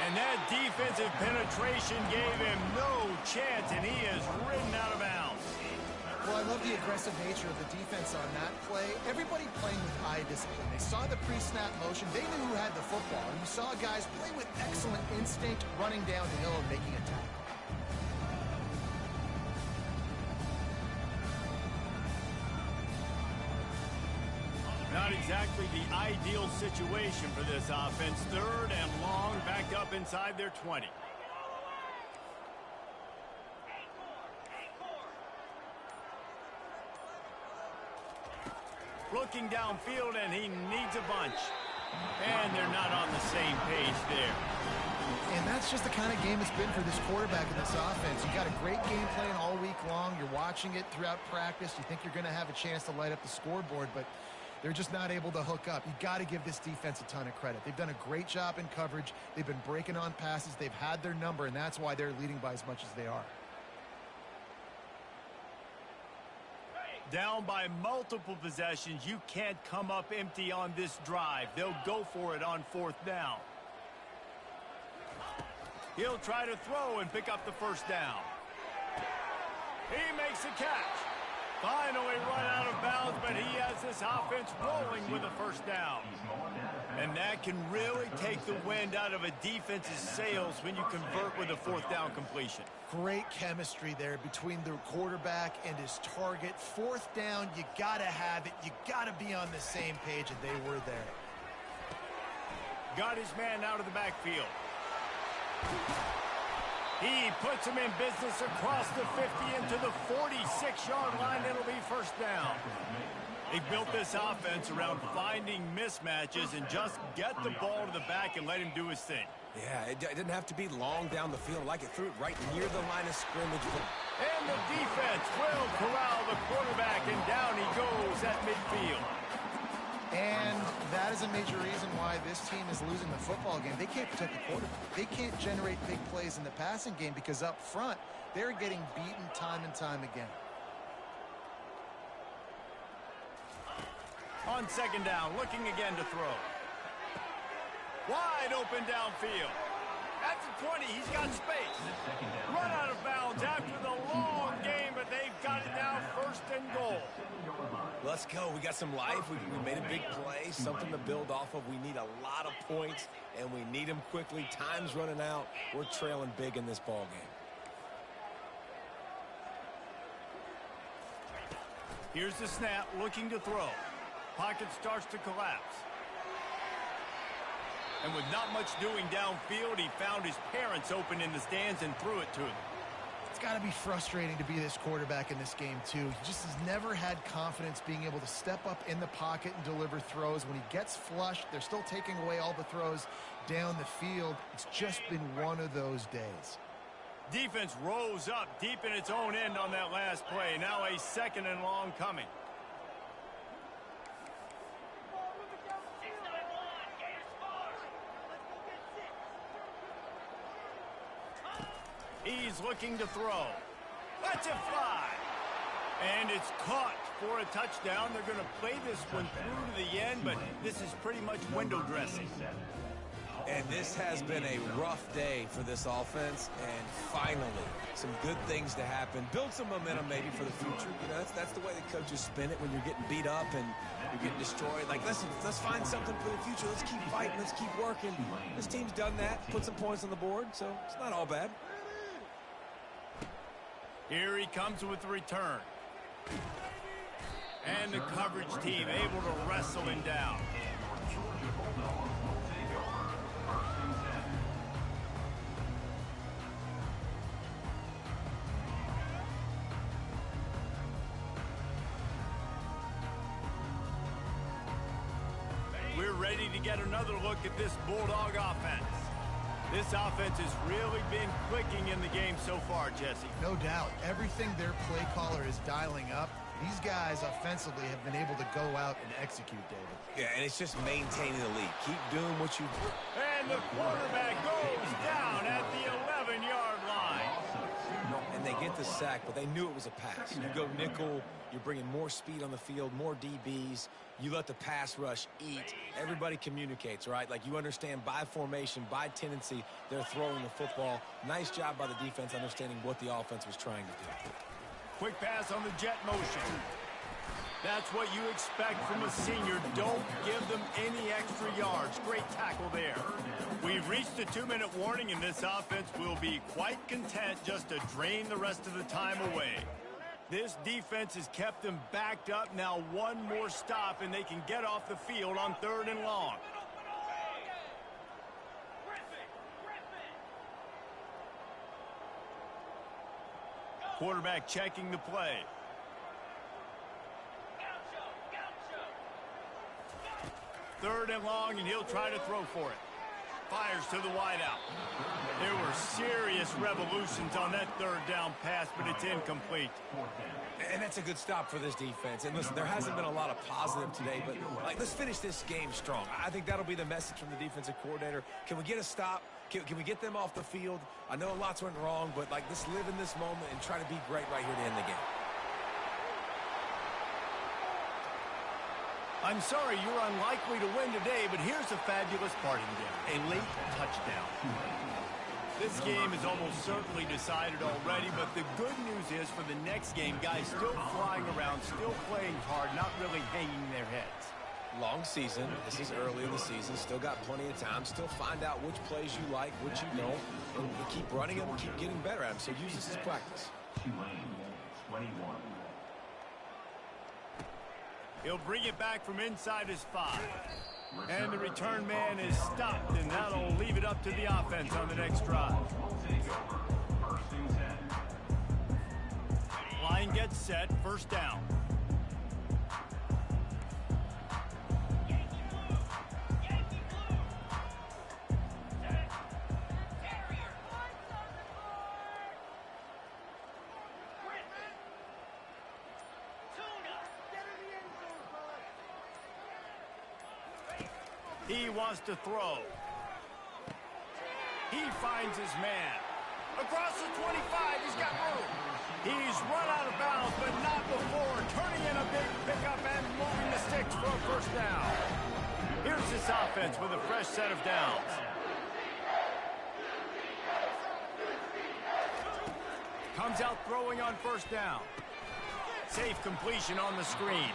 S1: And that defensive penetration gave him no chance, and he is ridden out of bounds.
S2: Well, I love the aggressive nature of the defense on that play. Everybody playing with eye discipline. They saw the pre-snap motion. They knew who had the football. And you saw guys play with excellent instinct, running down the hill and making a tackle.
S1: Not exactly the ideal situation for this offense. Third and long, back up inside their 20. Looking downfield, and he needs a bunch. And they're not on the same page there.
S2: And that's just the kind of game it's been for this quarterback in this offense. You got a great game plan all week long. You're watching it throughout practice. You think you're going to have a chance to light up the scoreboard, but they're just not able to hook up. You got to give this defense a ton of credit. They've done a great job in coverage. They've been breaking on passes. They've had their number, and that's why they're leading by as much as they are.
S1: Down by multiple possessions, you can't come up empty on this drive. They'll go for it on fourth down. He'll try to throw and pick up the first down. He makes a catch. Finally run out of bounds, but he has this offense rolling with a first down. And that can really take the wind out of a defense's sails when you convert with a fourth down completion.
S2: Great chemistry there between the quarterback and his target. Fourth down, you got to have it. You got to be on the same page, and they were there.
S1: Got his man out of the backfield. He puts him in business across the 50 into the 46-yard line. It'll be first down. They built this offense around finding mismatches and just get the ball to the back and let him do his thing.
S3: Yeah, it didn't have to be long down the field. Like it threw it right near the line of scrimmage.
S1: And the defense will corral the quarterback, and down he goes at midfield.
S2: And that is a major reason why this team is losing the football game. They can't protect the quarterback. They can't generate big plays in the passing game because up front, they're getting beaten time and time again.
S1: On second down, looking again to throw. Wide open downfield. At the 20, he's got space. Run out of bounds after the long game, but they've got it now first and goal.
S3: Let's go. We got some life. We made a big play, something to build off of. We need a lot of points, and we need them quickly. Time's running out. We're trailing big in this ball game.
S1: Here's the snap, looking to throw. Pocket starts to collapse. And with not much doing downfield, he found his parents open in the stands and threw it to him.
S2: It's got to be frustrating to be this quarterback in this game, too. He just has never had confidence being able to step up in the pocket and deliver throws. When he gets flushed, they're still taking away all the throws down the field. It's just been one of those days.
S1: Defense rose up deep in its own end on that last play. Now a second and long coming. He's looking to throw. Lets it fly. And it's caught for a touchdown. They're going to play this one through to the end, but this is pretty much window dressing.
S3: And this has been a rough day for this offense, and finally, some good things to happen. Build some momentum maybe for the future. You know, that's the way the coaches spin it when you're getting beat up and you're getting destroyed. Like, listen, let's find something for the future. Let's keep fighting. Let's keep working. This team's done that, put some points on the board, so it's not all bad.
S1: Here he comes with the return. And the coverage team able to wrestle him down. ready to get another look at this Bulldog offense. This offense has really been clicking in the game so far, Jesse.
S2: No doubt. Everything their play caller is dialing up, these guys offensively have been able to go out and execute, David.
S3: Yeah, and it's just maintaining the lead. Keep doing what you do.
S1: And the quarterback goes down at the 11-yard line.
S3: And they get the sack, but they knew it was a pass. You go nickel, you're bringing more speed on the field, more DBs. You let the pass rush eat. Everybody communicates, right? Like, you understand by formation, by tendency, they're throwing the football. Nice job by the defense understanding what the offense was trying to do.
S1: Quick pass on the jet motion. That's what you expect from a senior. Don't give them any extra yards. Great tackle there. We've reached the 2-minute warning, and this offense will be quite content just to drain the rest of the time away. This defense has kept them backed up. Now one more stop, and they can get off the field on 3rd and long. Quarterback checking the play. Third and long, and he'll try to throw for it. Fires to the wideout. There were serious revolutions on that 3rd down pass, but it's incomplete.
S3: And that's a good stop for this defense. And listen, there hasn't been a lot of positive today, but let's finish this game strong. I think that'll be the message from the defensive coordinator. Can we get a stop? Can we get them off the field? I know lots went wrong, but let's live in this moment and try to be great right here to end the game.
S1: I'm sorry you're unlikely to win today, but here's a fabulous parting gift, a late touchdown. This game is almost certainly decided already, but the good news is for the next game, guys still flying around, still playing hard, not really hanging their heads.
S3: Long season. This is early in the season. Still got plenty of time. Still find out which plays you like, which you don't, and keep running them and keep getting better at them. So use this as practice.
S4: Tulane, 21.
S1: He'll bring it back from inside his 5. And the return man is stopped, and that'll leave it up to the offense on the next drive.
S4: First and 10.
S1: Line gets set, 1st down. He wants to throw. He finds his man. Across the 25, he's got room. He's run out of bounds, but not before. Turning in a big pickup and moving the sticks for a 1st down. Here's this offense with a fresh set of downs. Comes out throwing on 1st down. Safe completion on the screen.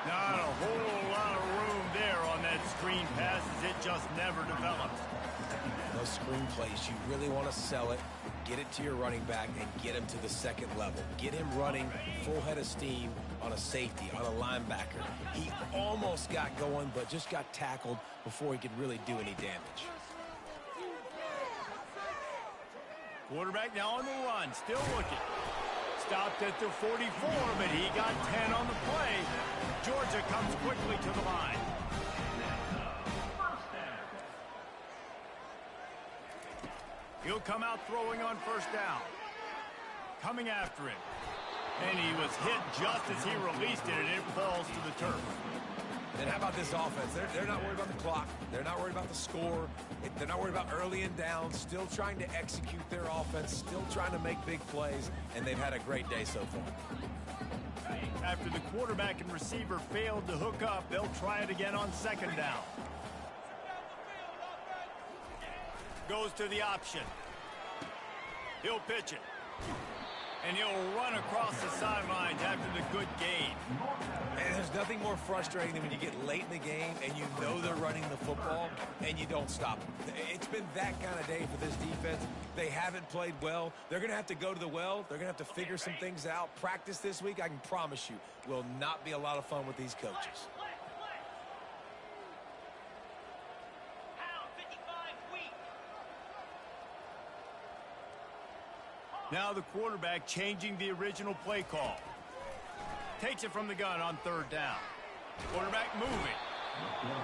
S1: Not a whole lot of room there on that screen pass as it just never develops.
S3: Those screen plays, you really want to sell it, get it to your running back, and get him to the 2nd level. Get him running full head of steam on a safety, on a linebacker. He almost got going, but just got tackled before he could really do any damage.
S1: Quarterback now on the run, still looking. Stopped at the 44, but he got 10 on the play. Georgia comes quickly to the line. He'll come out throwing on 1st down. Coming after him. And he was hit just as he released it, and it falls to the turf.
S3: And how about this offense? They're not worried about the clock. They're not worried about the score. They're not worried about early and down. Still trying to execute their offense. Still trying to make big plays. And they've had a great day so far.
S1: After the quarterback and receiver failed to hook up, they'll try it again on 2nd down. Goes to the option. He'll pitch it. And he'll run across the sidelines after the good gain.
S3: And there's nothing more frustrating than when you get late in the game and you know they're running the football and you don't stop them. It's been that kind of day for this defense. They haven't played well. They're going to have to go to the well. They're going to have to figure some things out. Practice this week, I can promise you, will not be a lot of fun with these coaches.
S1: Now the quarterback changing the original play call. Takes it from the gun on 3rd down. Quarterback moving.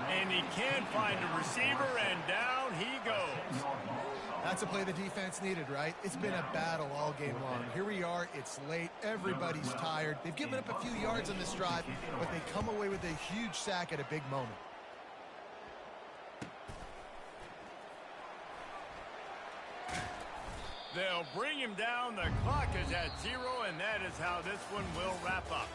S1: And he can't find a receiver, and down he goes.
S2: That's a play the defense needed, right? It's been a battle all game long. Here we are. It's late. Everybody's tired. They've given up a few yards on this drive, but they come away with a huge sack at a big moment.
S1: They'll bring him down. The clock is at 0, and that is how this one will wrap up.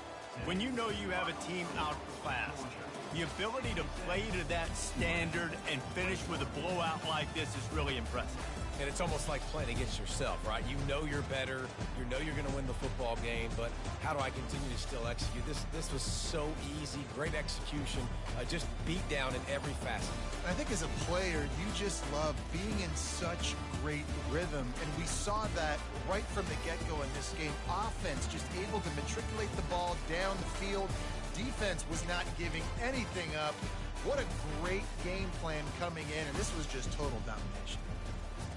S1: When you know you have a team outclassed, the ability to play to that standard and finish with a blowout like this is really impressive.
S3: And it's almost like playing against yourself, right? You know you're better. You know you're going to win the football game, but how do I continue to still execute? This was so easy. Great execution. Just beat down in every facet.
S2: I think as a player, you just love being in such great rhythm, and we saw that right from the get-go in this game. Offense just able to matriculate the ball down the field. Defense was not giving anything up. What a great game plan coming in, and this was just total domination.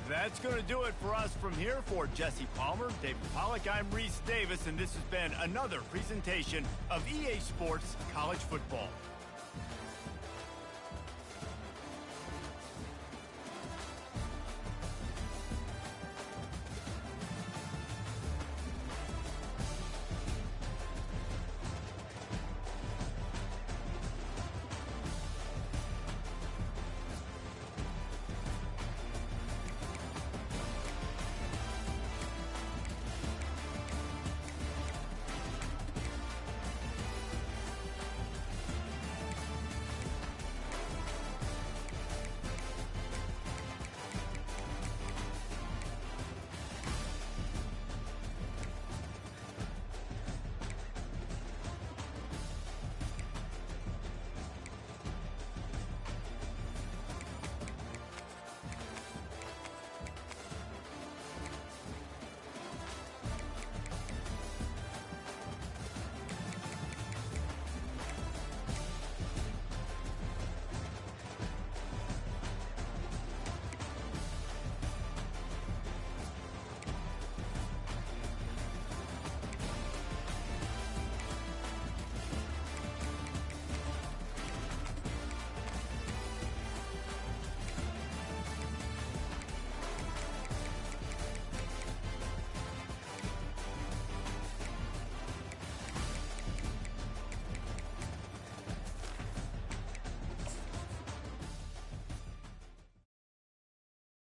S1: That's going to do it for us from here. For Jesse Palmer, David Pollack, I'm Reese Davis, and this has been another presentation of EA Sports College Football.